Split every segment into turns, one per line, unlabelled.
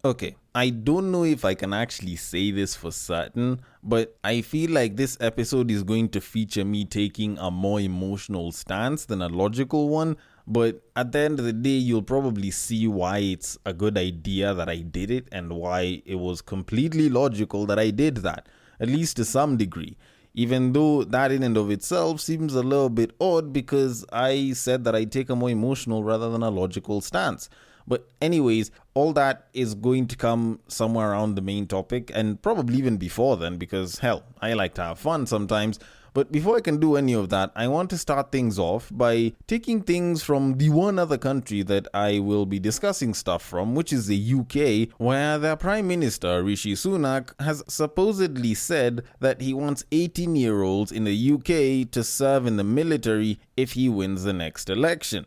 Okay, I don't know if I can actually say this for certain, but I feel like this episode is going to feature me taking a more emotional stance than a logical one. But at the end of the day, you'll probably see why it's a good idea that I did it and why it was completely logical that I did that, at least to some degree. Even though that in and of itself seems a little bit odd because I said that I take a more emotional rather than a logical stance. But anyways, all that is going to come somewhere around the main topic and probably even before then because hell, I like to have fun sometimes. But before I can do any of that, I want to start things off by taking things from the one other country that I will be discussing stuff from, which is the UK, where their Prime Minister, Rishi Sunak, has supposedly said that he wants 18-year-olds in the UK to serve in the military if he wins the next election.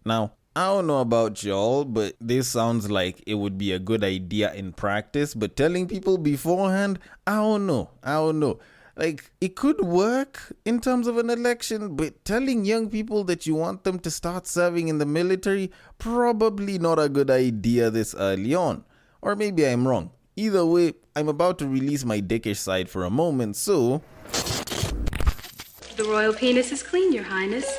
Now, I don't know about y'all, but this sounds like it would be a good idea in practice, but telling people beforehand, I don't know. Like, it could work in terms of an election, but telling young people that you want them to start serving in the military, probably not a good idea this early on. Or maybe I'm wrong. Either way, I'm about to release my dickish side for a moment, so...
The royal penis is clean, Your Highness.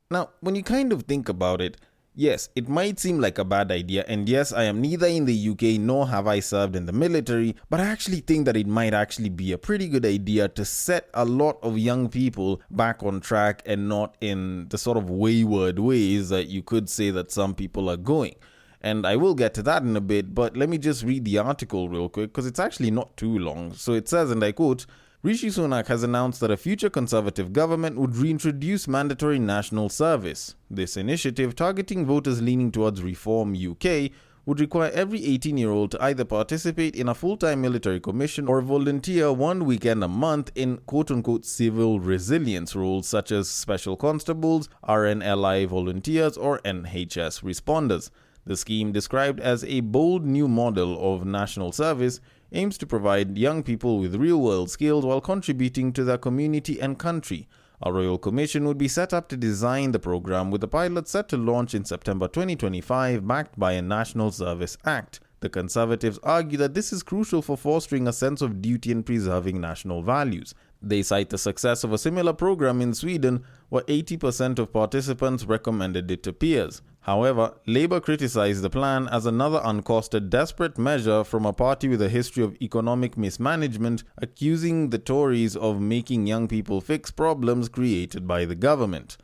Now, when you kind of think about it, yes, it might seem like a bad idea, and yes, I am neither in the UK nor have I served in the military, but I actually think that it might actually be a pretty good idea to set a lot of young people back on track and not in the sort of wayward ways that you could say that some people are going. And I will get to that in a bit, but let me just read the article real quick because it's actually not too long. So it says, and I quote, Rishi Sunak has announced that a future Conservative government would reintroduce mandatory national service. This initiative, targeting voters leaning towards Reform UK, would require every 18-year-old to either participate in a full-time military commission or volunteer one weekend a month in quote-unquote civil resilience roles such as special constables, RNLI volunteers, or NHS responders. The scheme, described as a bold new model of national service, aims to provide young people with real-world skills while contributing to their community and country. A royal commission would be set up to design the program, with the pilot set to launch in September 2025, backed by a National Service Act. The Conservatives argue that this is crucial for fostering a sense of duty and preserving national values. They cite the success of a similar program in Sweden, where 80% of participants recommended it to peers. However, Labour criticised the plan as another uncosted, desperate measure from a party with a history of economic mismanagement, accusing the Tories of making young people fix problems created by the government.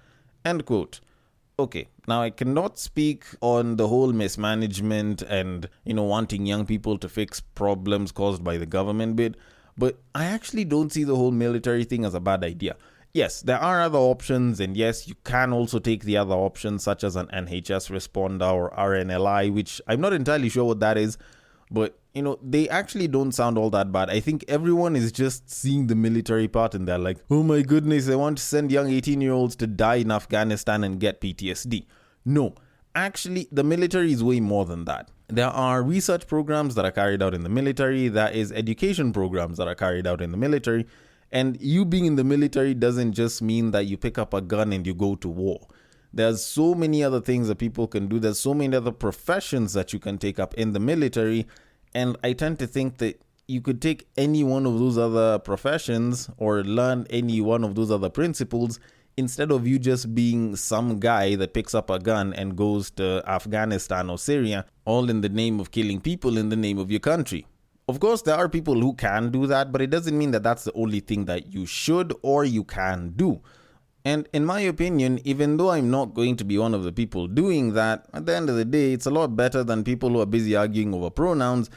End quote. Okay, now I cannot speak on the whole mismanagement and, wanting young people to fix problems caused by the government bit, but I actually don't see the whole military thing as a bad idea. Yes, there are other options, and yes, you can also take the other options such as an NHS responder or RNLI, which I'm not entirely sure what that is, but they actually don't sound all that bad. I think everyone is just seeing the military part and they're like, oh my goodness, I want to send young 18-year-olds to die in Afghanistan and get PTSD. No, actually, the military is way more than that. There are research programs that are carried out in the military, there is education programs that are carried out in the military, and you being in the military doesn't just mean that you pick up a gun and you go to war. There's so many other things that people can do. There's so many other professions that you can take up in the military. And I tend to think that you could take any one of those other professions or learn any one of those other principles instead of you just being some guy that picks up a gun and goes to Afghanistan or Syria, all in the name of killing people in the name of your country. Of course, there are people who can do that, but it doesn't mean that that's the only thing that you should or you can do. And in my opinion, even though I'm not going to be one of the people doing that, at the end of the day, it's a lot better than people who are busy arguing over pronouns,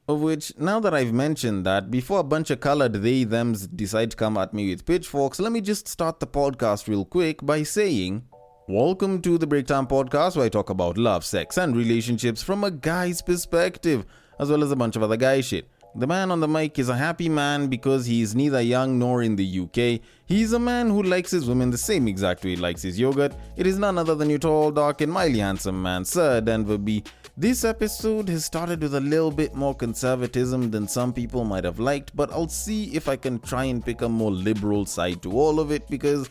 of which, now that I've mentioned that, before a bunch of colored they-thems decide to come at me with pitchforks, let me just start the podcast real quick by saying, welcome to the Breaktime Podcast, where I talk about love, sex, and relationships from a guy's perspective, as well as a bunch of other guy shit. The man on the mic is a happy man because he is neither young nor in the UK. He's a man who likes his women the same exact way he likes his yogurt. It is none other than your tall, dark, and mildly handsome man, Sir Denver B. This episode has started with a little bit more conservatism than some people might have liked, but I'll see if I can try and pick a more liberal side to all of it because,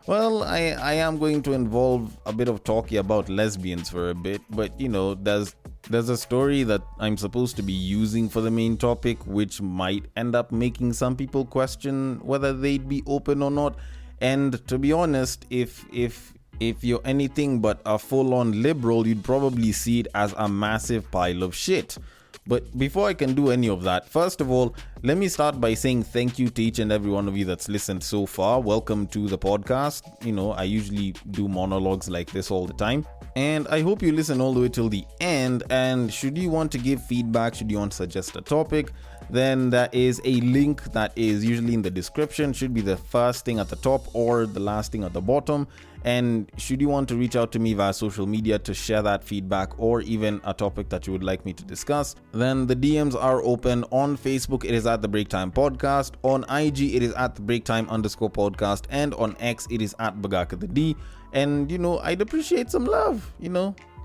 well, I am going to involve a bit of talking about lesbians for a bit, but there's there's a story that I'm supposed to be using for the main topic, which might end up making some people question whether they'd be open or not. And to be honest, if you're anything but a full-on liberal, you'd probably see it as a massive pile of shit. But before I can do any of that, first of all, let me start by saying thank you to each and every one of you that's listened so far. Welcome to the podcast. I usually do monologues like this all the time. And I hope you listen all the way till the end. And should you want to give feedback, should you want to suggest a topic, then there is a link that is usually in the description. Should be the first thing at the top or the last thing at the bottom. And should you want to reach out to me via social media to share that feedback or even a topic that you would like me to discuss, then the DMs are open. On Facebook, it is at the Break Time Podcast. On IG, it is at the Breaktime_podcast. And on X, it is at Bagaka the D. And, I'd appreciate some love,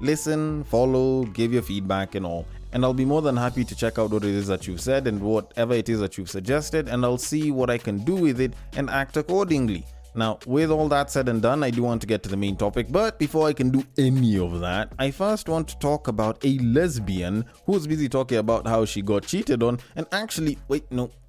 Listen, follow, give your feedback and all. And I'll be more than happy to check out what it is that you've said and whatever it is that you've suggested, and I'll see what I can do with it and act accordingly. Now, with all that said and done, I do want to get to the main topic, but before I can do any of that, I first want to talk about a lesbian who's busy talking about how she got cheated on. And actually,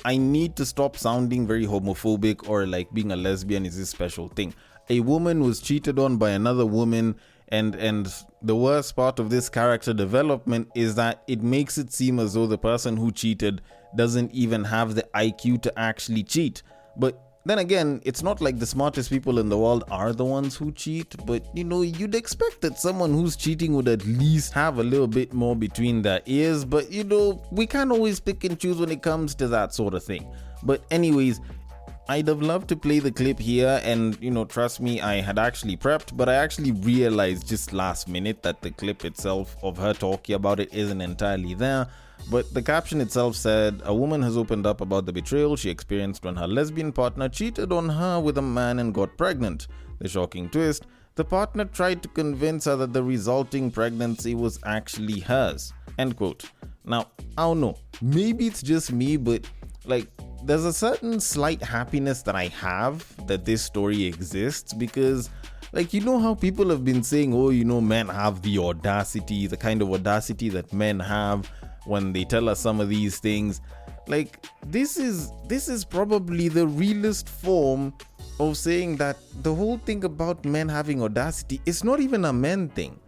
I need to stop sounding very homophobic or like being a lesbian is this special thing. A woman was cheated on by another woman, and the worst part of this character development is that it makes it seem as though the person who cheated doesn't even have the IQ to actually cheat. But then again, it's not like the smartest people in the world are the ones who cheat, but you'd expect that someone who's cheating would at least have a little bit more between their ears, but we can't always pick and choose when it comes to that sort of thing. But anyways, I'd have loved to play the clip here, and trust me, I had actually prepped, but I actually realized just last minute that the clip itself of her talking about it isn't entirely there. But the caption itself said, "A woman has opened up about the betrayal she experienced when her lesbian partner cheated on her with a man and got pregnant. The shocking twist, the partner tried to convince her that the resulting pregnancy was actually hers." End quote. Now, I don't know, maybe it's just me, but there's a certain slight happiness that I have that this story exists, because how people have been saying, men have the audacity, the kind of audacity that men have when they tell us some of these things. This is probably the realest form of saying that the whole thing about men having audacity is not even a men thing.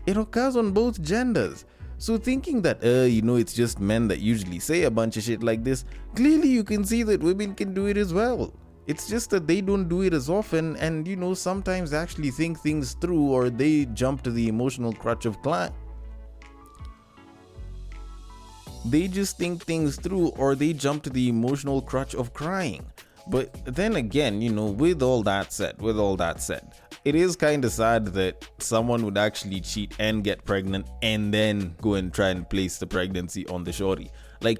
It occurs on both genders. So thinking that, it's just men that usually say a bunch of shit like this, clearly you can see that women can do it as well. It's just that they don't do it as often, and, sometimes actually think things through, or they jump to the emotional crutch of They just think things through, or they jump to the emotional crutch of crying. But then again, with all that said, it is kind of sad that someone would actually cheat and get pregnant and then go and try and place the pregnancy on the shorty.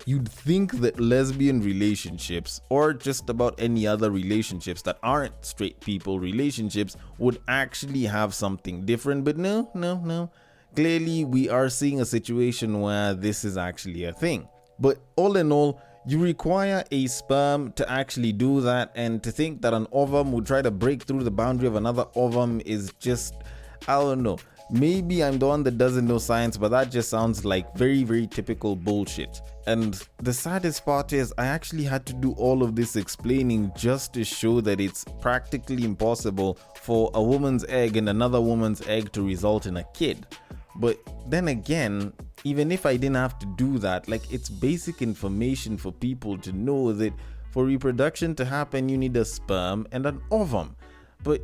You'd think that lesbian relationships, or just about any other relationships that aren't straight people relationships, would actually have something different. But no. Clearly, we are seeing a situation where this is actually a thing. But all in all, you require a sperm to actually do that, and to think that an ovum would try to break through the boundary of another ovum is just, I don't know. Maybe I'm the one that doesn't know science, but that just sounds like very, very typical bullshit. And the saddest part is I actually had to do all of this explaining just to show that it's practically impossible for a woman's egg and another woman's egg to result in a kid. But then again, even if I didn't have to do that, it's basic information for people to know that for reproduction to happen, you need a sperm and an ovum. But,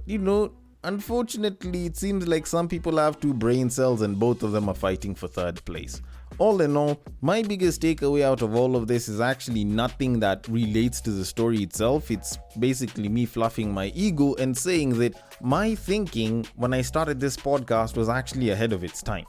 unfortunately, it seems like some people have two brain cells and both of them are fighting for third place. All in all, my biggest takeaway out of all of this is actually nothing that relates to the story itself. It's basically me fluffing my ego and saying that my thinking when I started this podcast was actually ahead of its time.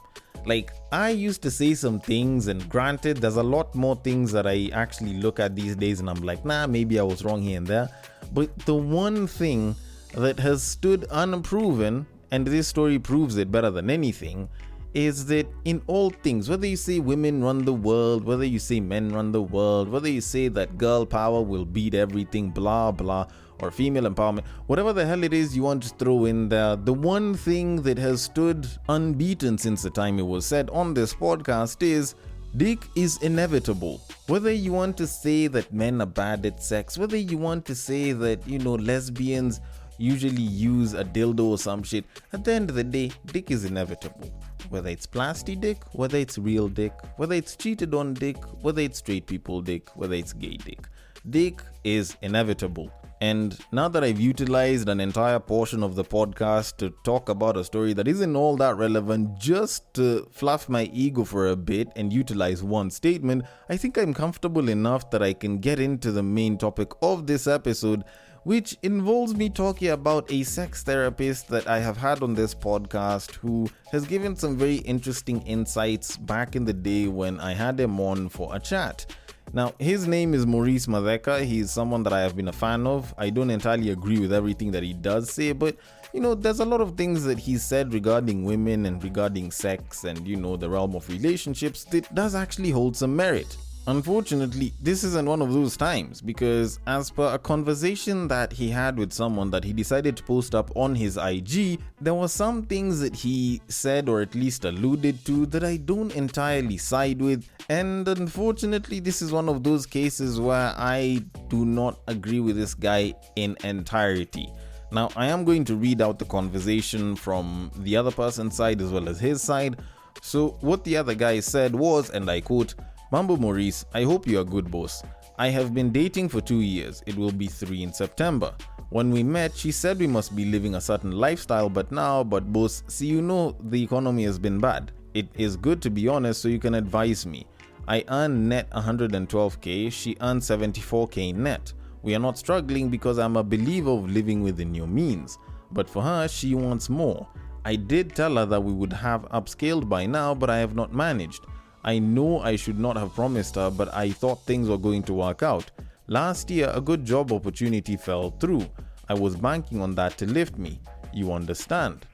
I used to say some things, and granted, there's a lot more things that I actually look at these days and I'm like, maybe I was wrong here and there. But the one thing that has stood unproven, and this story proves it better than anything, is that in all things, whether you say women run the world, whether you say men run the world, whether you say that girl power will beat everything, blah blah, or female empowerment, whatever the hell it is you want to throw in there, the one thing that has stood unbeaten since the time it was said on this podcast is dick is inevitable. Whether you want to say that men are bad at sex, whether you want to say that, lesbians usually use a dildo or some shit, at the end of the day, dick is inevitable. Whether it's plastic dick, whether it's real dick, whether it's cheated on dick, whether it's straight people dick, whether it's gay dick. Dick is inevitable. And now that I've utilized an entire portion of the podcast to talk about a story that isn't all that relevant, just to fluff my ego for a bit and utilize one statement, I think I'm comfortable enough that I can get into the main topic of this episode, which involves me talking about a sex therapist that I have had on this podcast who has given some very interesting insights back in the day when I had him on for a chat. Now, his name is Maurice Matheka. He's someone that I have been a fan of. I don't entirely agree with everything that he does say, but there's a lot of things that he said regarding women and regarding sex and, the realm of relationships that does actually hold some merit. Unfortunately, this isn't one of those times because as per a conversation that he had with someone that he decided to post up on his IG, there were some things that he said or at least alluded to that I don't entirely side with, and unfortunately this is one of those cases where I do not agree with this guy in entirety. Now, I am going to read out the conversation from the other person's side as well as his side. So what the other guy said was, and I quote, "Mambo Maurice, I hope you are good, boss. I have been dating for 2 years. It will be 3 in September. When we met, she said we must be living a certain lifestyle, but boss, see, the economy has been bad. It is good to be honest, so you can advise me. I earn net 112k, she earns 74k net. We are not struggling because I'm a believer of living within your means. But for her, she wants more. I did tell her that we would have upscaled by now, but I have not managed. I know I should not have promised her, but I thought things were going to work out. Last year, a good job opportunity fell through. I was banking on that to lift me. You understand?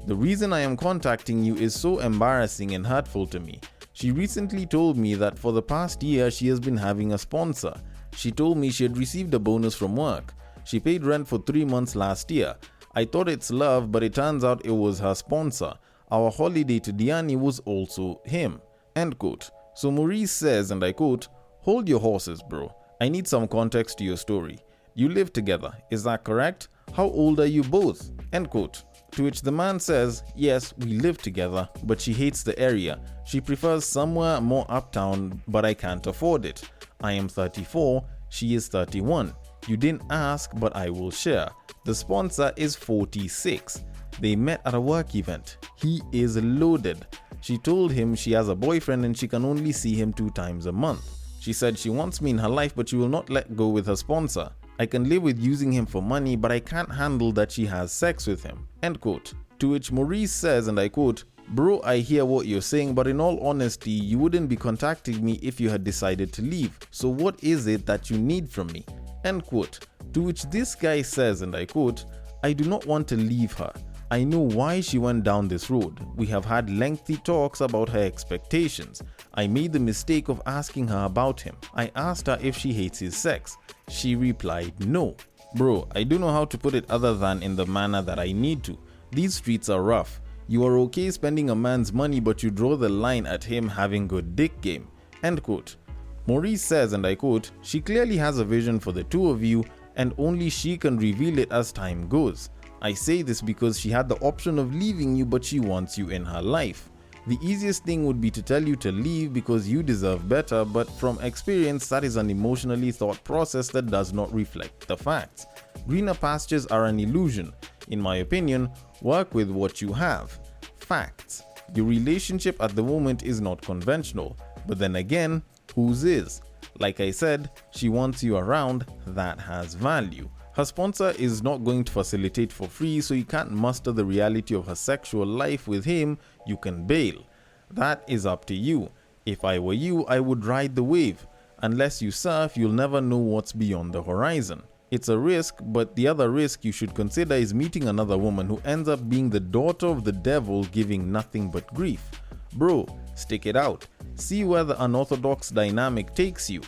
The reason I am contacting you is so embarrassing and hurtful to me. She recently told me that for the past year, she has been having a sponsor. She told me she had received a bonus from work. She paid rent for 3 months last year. I thought it's love, but it turns out it was her sponsor. Our holiday to Diani was also him." End quote. So Maurice says, and I quote, "Hold your horses, bro. I need some context to your story. You live together, is that correct? How old are you both?" End quote. To which the man says, "Yes, we live together, but she hates the area. She prefers somewhere more uptown, but I can't afford it. I am 34, she is 31. You didn't ask, but I will share. The sponsor is 46. They met at a work event. He is loaded. She told him she has a boyfriend and she can only see him 2 times a month. She said she wants me in her life, but she will not let go with her sponsor. I can live with using him for money, but I can't handle that she has sex with him." End quote. To which Maurice says, and I quote, "Bro, I hear what you're saying, but in all honesty, you wouldn't be contacting me if you had decided to leave. So what is it that you need from me?" End quote. To which this guy says, and I quote, "I do not want to leave her. I know why she went down this road. We have had lengthy talks about her expectations. I made the mistake of asking her about him. I asked her if she hates his sex. She replied no." Bro, I don't know how to put it other than in the manner that I need to. These streets are rough. You are okay spending a man's money, but you draw the line at him having good dick game. End quote. Maurice says, and I quote, "She clearly has a vision for the two of you, and only she can reveal it as time goes. I say this because she had the option of leaving you, but she wants you in her life. The easiest thing would be to tell you to leave because you deserve better, but from experience, that is an emotionally thought process that does not reflect the facts. Greener pastures are an illusion. In my opinion, work with what you have. Facts. Your relationship at the moment is not conventional, but then again, whose is? Like I said, she wants you around, that has value. Her sponsor is not going to facilitate for free, so you can't muster the reality of her sexual life with him. You can bail. That is up to you. If I were you, I would ride the wave. Unless you surf, you'll never know what's beyond the horizon. It's a risk, but the other risk you should consider is meeting another woman who ends up being the daughter of the devil, giving nothing but grief. Bro, stick it out. See where the unorthodox dynamic takes you."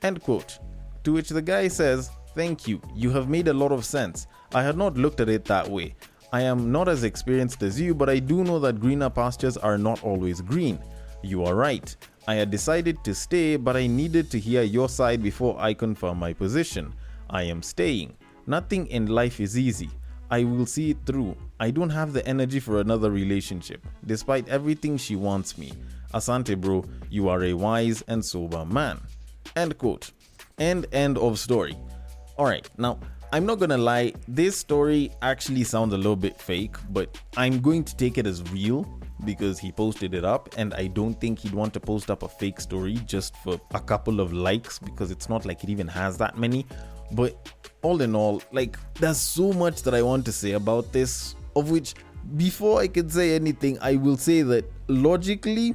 End quote. To which the guy says, Thank you. You have made a lot of sense. I had not looked at it that way. I am not as experienced as you, but I do know that greener pastures are not always green. You are right. I had decided to stay, but I needed to hear your side before I confirm my position. I am staying. Nothing in life is easy. I will see it through. I don't have the energy for another relationship, despite everything she wants me. Asante bro, you are a wise and sober man. End quote. End of story. Alright, now I'm not gonna lie, this story actually sounds a little bit fake, but I'm going to take it as real because he posted it up, and I don't think he'd want to post up a fake story just for a couple of likes because it's not like it even has that many. But all in all, like, there's so much that I want to say about this, of which before I can say anything, I will say that logically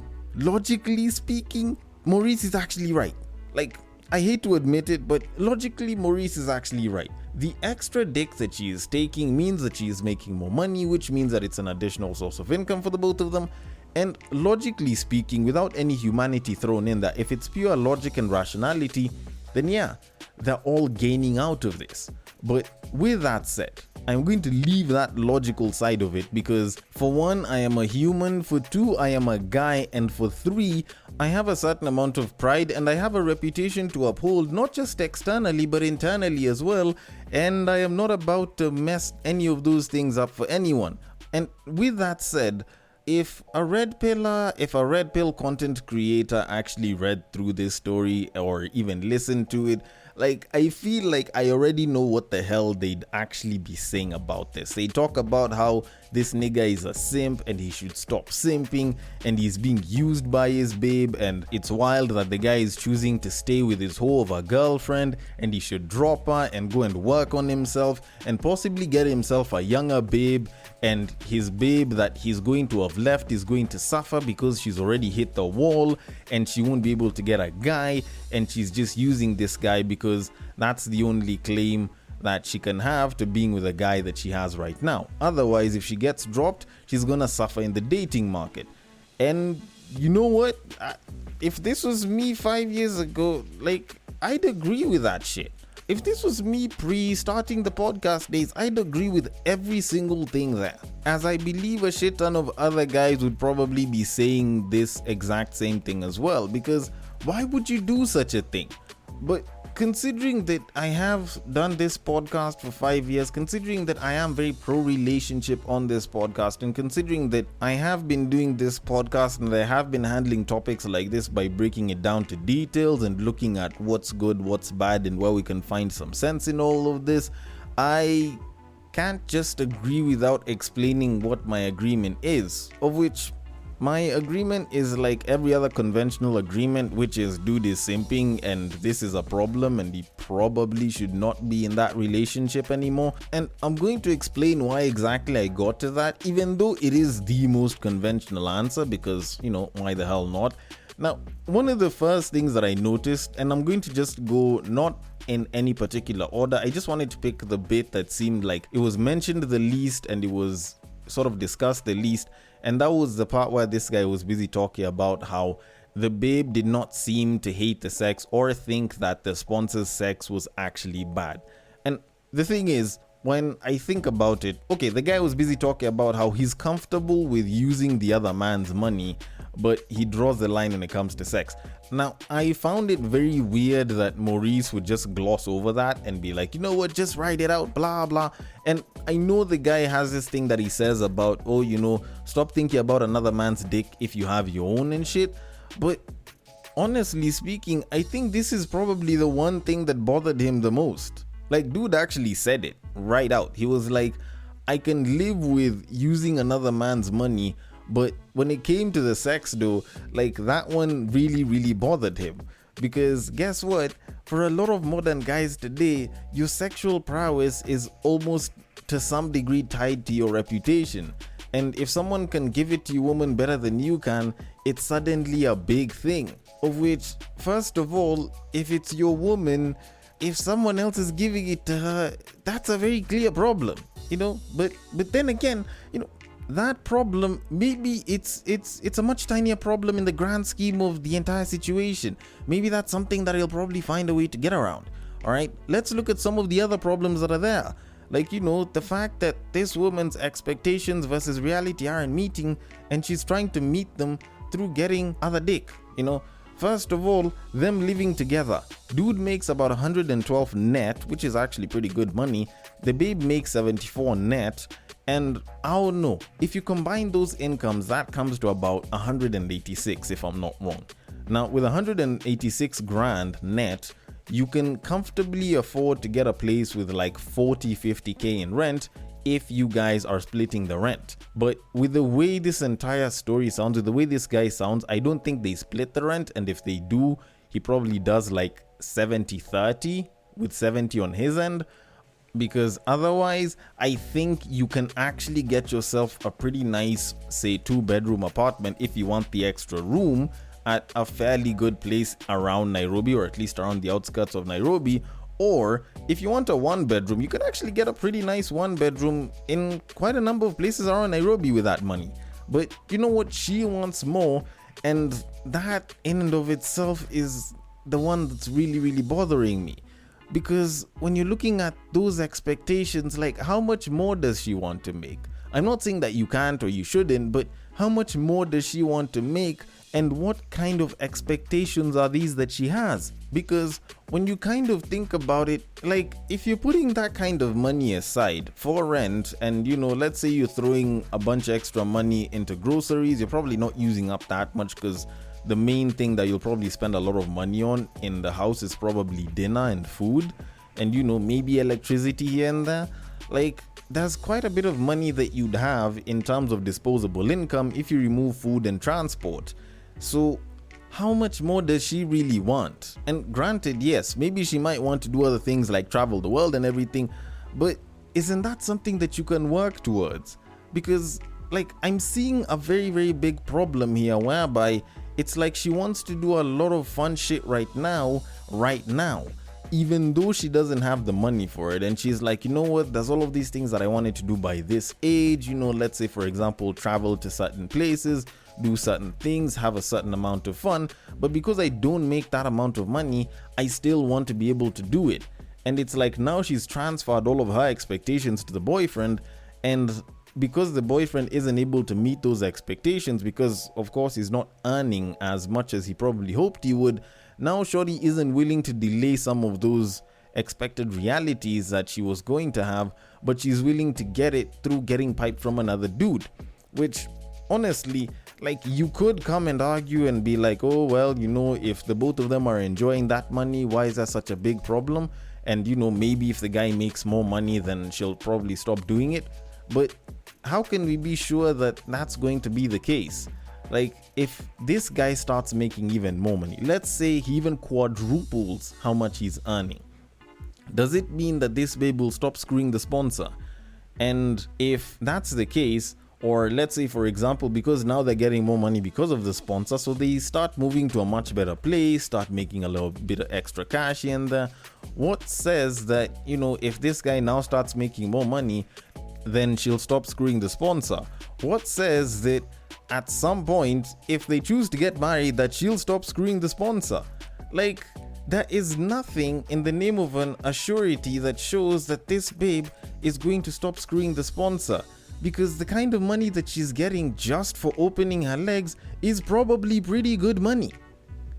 speaking, Maurice is actually right. Like, I hate to admit it, but logically, Maurice is actually right. The extra dick that she is taking means that she is making more money, which means that it's an additional source of income for the both of them. And logically speaking, without any humanity thrown in there, if it's pure logic and rationality, then yeah, they're all gaining out of this. But with that said, I'm going to leave that logical side of it because for one, I am a human, for two, I am a guy, and for three, I have a certain amount of pride and I have a reputation to uphold, not just externally but internally as well, and I am not about to mess any of those things up for anyone. And with that said, if a red pill content creator actually read through this story or even listened to it, like, I feel like I already know what the hell they'd actually be saying about this. They talk about how this nigga is a simp and he should stop simping and he's being used by his babe, and it's wild that the guy is choosing to stay with his hoe of a girlfriend and he should drop her and go and work on himself and possibly get himself a younger babe, and his babe that he's going to have left is going to suffer because she's already hit the wall and she won't be able to get a guy, and she's just using this guy because that's the only claim that she can have to being with a guy that she has right now. Otherwise, if she gets dropped, she's gonna suffer in the dating market. And you know what? If this was me 5 years ago, like, I'd agree with that shit. If this was me pre-starting the podcast days, I'd agree with every single thing there. As I believe a shit ton of other guys would probably be saying this exact same thing as well, because why would you do such a thing? But considering that I have done this podcast for 5 years, considering that I am very pro-relationship on this podcast, and considering that I have been doing this podcast and I have been handling topics like this by breaking it down to details and looking at what's good, what's bad, and where we can find some sense in all of this, I can't just agree without explaining what my agreement is, of which my agreement is like every other conventional agreement, which is dude is simping and this is a problem and he probably should not be in that relationship anymore. And I'm going to explain why exactly I got to that, even though it is the most conventional answer, because, you know, why the hell not? Now, one of the first things that I noticed, and I'm going to just go not in any particular order, I just wanted to pick the bit that seemed like it was mentioned the least and it was sort of discussed the least, and that was the part where this guy was busy talking about how the babe did not seem to hate the sex or think that the sponsor's sex was actually bad. And the thing is, when I think about it, okay, the guy was busy talking about how he's comfortable with using the other man's money, but he draws the line when it comes to sex. Now, I found it very weird that Maurice would just gloss over that and be like, you know what, just write it out, blah, blah. And I know the guy has this thing that he says about, oh, you know, stop thinking about another man's dick if you have your own and shit. But honestly speaking, I think this is probably the one thing that bothered him the most. Like, dude actually said it right out. He was like, I can live with using another man's money, but when it came to the sex though, like, that one really bothered him. Because guess what? For a lot of modern guys today, your sexual prowess is almost to some degree tied to your reputation. And if someone can give it to your woman better than you can, it's suddenly a big thing. Of which, first of all, if it's your woman, if someone else is giving it to her, that's a very clear problem, you know. But then again, you know, that problem, maybe it's a much tinier problem in the grand scheme of the entire situation. Maybe that's something that he'll probably find a way to get around. All right, let's look at some of the other problems that are there. Like, the fact that this woman's expectations versus reality aren't meeting, and she's trying to meet them through getting other dick. First of all, them living together. Dude makes about 112 net, which is actually pretty good money. The babe makes 74 net. And I don't know, if you combine those incomes, that comes to about 186, if I'm not wrong. Now, with 186 grand net, you can comfortably afford to get a place with like 40-50k in rent if you guys are splitting the rent. But with the way this entire story sounds, with the way this guy sounds, I don't think they split the rent. And if they do, he probably does like 70-30 with 70 on his end. Because otherwise, I think you can actually get yourself a pretty nice, say, 2-bedroom apartment if you want the extra room at a fairly good place around Nairobi, or at least around the outskirts of Nairobi. Or if you want a 1-bedroom, you can actually get a pretty nice 1-bedroom in quite a number of places around Nairobi with that money. But you know what? She wants more, and that in and of itself is the one that's really, really bothering me. Because when you're looking at those expectations, like, how much more does she want to make? I'm not saying that you can't or you shouldn't, but how much more does she want to make? And what kind of expectations are these that she has? Because when you kind of think about it, like, if you're putting that kind of money aside for rent, and let's say you're throwing a bunch of extra money into groceries, you're probably not using up that much, because the main thing that you'll probably spend a lot of money on in the house is probably dinner and food, and maybe electricity here and there. Like, there's quite a bit of money that you'd have in terms of disposable income if you remove food and transport. So how much more does she really want? And granted, yes, maybe she might want to do other things like travel the world and everything, but isn't that something that you can work towards? Because, like, I'm seeing a very, very big problem here whereby it's like she wants to do a lot of fun shit right now, even though she doesn't have the money for it. And she's like, there's all of these things that I wanted to do by this age. Let's say, for example, travel to certain places, do certain things, have a certain amount of fun. But because I don't make that amount of money, I still want to be able to do it. And it's like now she's transferred all of her expectations to the boyfriend. And because the boyfriend isn't able to meet those expectations, because of course he's not earning as much as he probably hoped he would, now shorty isn't willing to delay some of those expected realities that she was going to have, but she's willing to get it through getting piped from another dude. Which, honestly, like, you could come and argue and be like, oh well, if the both of them are enjoying that money, why is that such a big problem? And maybe if the guy makes more money, then she'll probably stop doing it. But how can we be sure that that's going to be the case? Like, if this guy starts making even more money, let's say he even quadruples how much he's earning, does it mean that this babe will stop screwing the sponsor? And if that's the case, or let's say, for example, because now they're getting more money because of the sponsor, so they start moving to a much better place, start making a little bit of extra cash in there, what says that, if this guy now starts making more money, then she'll stop screwing the sponsor? What says that at some point, if they choose to get married, that she'll stop screwing the sponsor? Like, there is nothing in the name of an assurity that shows that this babe is going to stop screwing the sponsor, because the kind of money that she's getting just for opening her legs is probably pretty good money.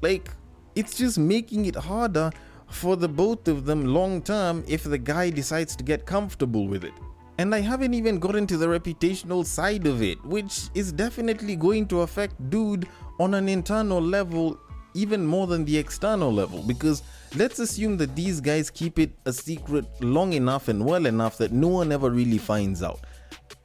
Like, it's just making it harder for the both of them long term if the guy decides to get comfortable with it. And I haven't even gotten to the reputational side of it, which is definitely going to affect dude on an internal level even more than the external level. Because let's assume that these guys keep it a secret long enough and well enough that no one ever really finds out.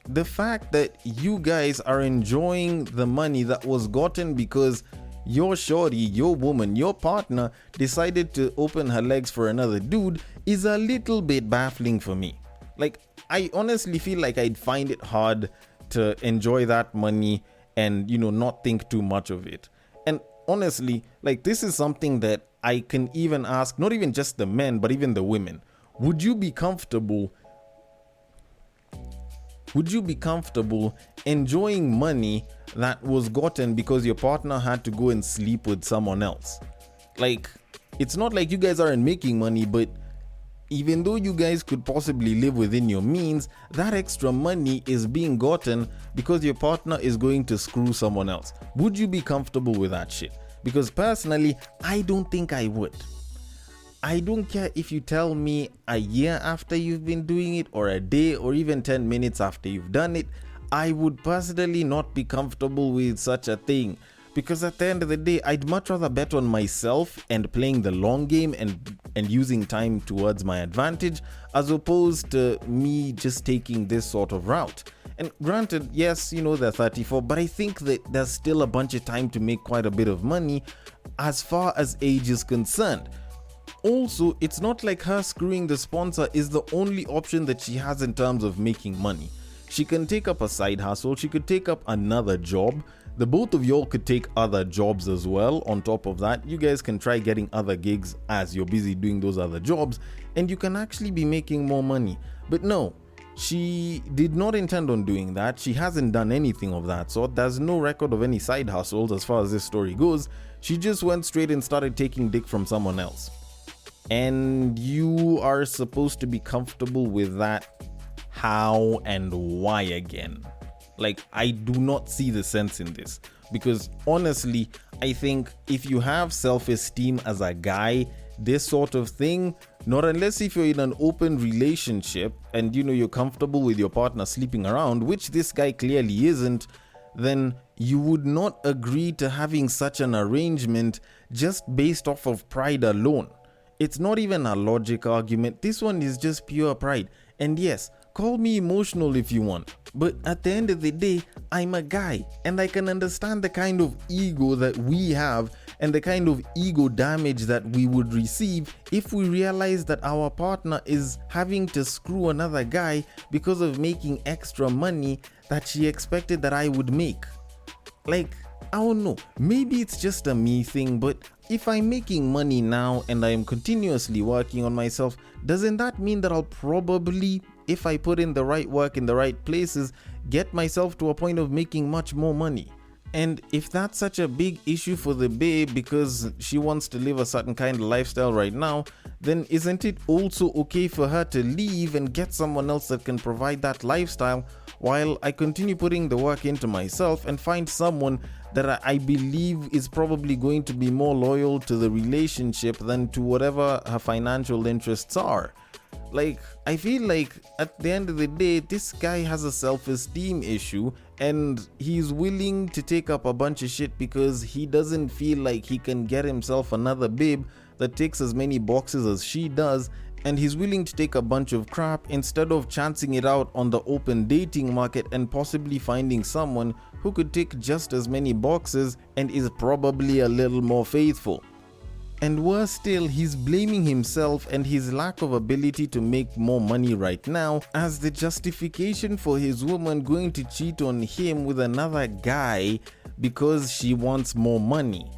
The fact that you guys are enjoying the money that was gotten because your shorty, your woman, your partner decided to open her legs for another dude is a little bit baffling for me. Like, I honestly feel like I'd find it hard to enjoy that money and, not think too much of it. And honestly, like, this is something that I can even ask, not even just the men, but even the women. Would you be comfortable enjoying money that was gotten because your partner had to go and sleep with someone else? Like, it's not like you guys aren't making money, but Even though you guys could possibly live within your means, that extra money is being gotten because your partner is going to screw someone else. Would you be comfortable with that shit? Because personally, I don't think I would. I don't care if you tell me a year after you've been doing it, or a day, or even 10 minutes after you've done it. I would personally not be comfortable with such a thing. Because at the end of the day, I'd much rather bet on myself and playing the long game and using time towards my advantage, as opposed to me just taking this sort of route. And granted, yes, they're 34, but I think that there's still a bunch of time to make quite a bit of money as far as age is concerned. Also, it's not like her screwing the sponsor is the only option that she has in terms of making money. She can take up a side hustle, she could take up another job. The both of y'all could take other jobs as well. On top of that, you guys can try getting other gigs as you're busy doing those other jobs, and you can actually be making more money. But no, she did not intend on doing that. She hasn't done anything of that sort. There's no record of any side hustles as far as this story goes. She just went straight and started taking dick from someone else. And you are supposed to be comfortable with that. How and why again? Like, I do not see the sense in this, because honestly, I think if you have self-esteem as a guy, this sort of thing, not unless if you're in an open relationship and you're comfortable with your partner sleeping around, which this guy clearly isn't, then you would not agree to having such an arrangement just based off of pride alone. It's not even a logic argument. This one is just pure pride. And yes, call me emotional if you want, but at the end of the day, I'm a guy, and I can understand the kind of ego that we have and the kind of ego damage that we would receive if we realize that our partner is having to screw another guy because of making extra money that she expected that I would make. Like, I don't know, maybe it's just a me thing, but if I'm making money now and I am continuously working on myself, doesn't that mean that I'll probably, if I put in the right work in the right places, get myself to a point of making much more money? And if that's such a big issue for the babe because she wants to live a certain kind of lifestyle right now, then isn't it also okay for her to leave and get someone else that can provide that lifestyle while I continue putting the work into myself and find someone that I believe is probably going to be more loyal to the relationship than to whatever her financial interests are? Like, I feel like at the end of the day, this guy has a self-esteem issue and he's willing to take up a bunch of shit because he doesn't feel like he can get himself another babe that ticks as many boxes as she does, and he's willing to take a bunch of crap instead of chancing it out on the open dating market and possibly finding someone who could tick just as many boxes and is probably a little more faithful. And worse still, he's blaming himself and his lack of ability to make more money right now as the justification for his woman going to cheat on him with another guy because she wants more money.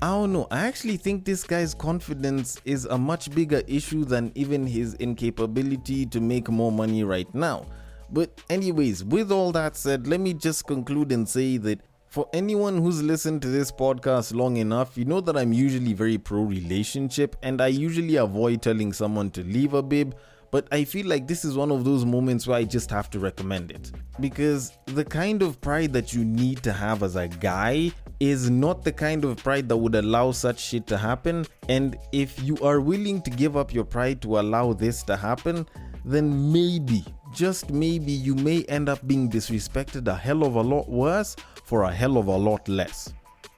I don't know, I actually think this guy's confidence is a much bigger issue than even his incapability to make more money right now. But anyways, with all that said, let me just conclude and say that for anyone who's listened to this podcast long enough, you know that I'm usually very pro-relationship and I usually avoid telling someone to leave a babe, but I feel like this is one of those moments where I just have to recommend it. Because the kind of pride that you need to have as a guy is not the kind of pride that would allow such shit to happen, and if you are willing to give up your pride to allow this to happen, then maybe, just maybe, you may end up being disrespected a hell of a lot worse for a hell of a lot less.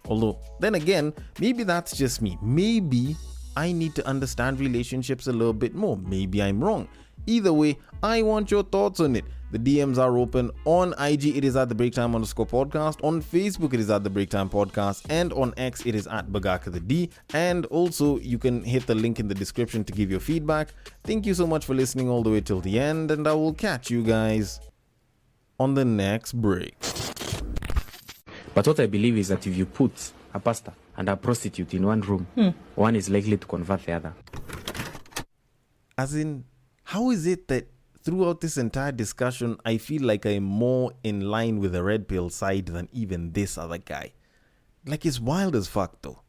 Although, then again, maybe that's just me. Maybe I need to understand relationships a little bit more. Maybe I'm wrong. Either way, I want your thoughts on it. The DMs are open. On IG, it is at the Breaktime_podcast. On Facebook, it is at the Breaktime Podcast. And on X, it is at Bagaka the D. And also, you can hit the link in the description to give your feedback. Thank you so much for listening all the way till the end. And I will catch you guys on the next break.
But what I believe is that if you put a pastor and a prostitute in one room, one is likely to convert the other.
As in, how is it that throughout this entire discussion, I feel like I'm more in line with the red pill side than even this other guy? Like, it's wild as fuck though.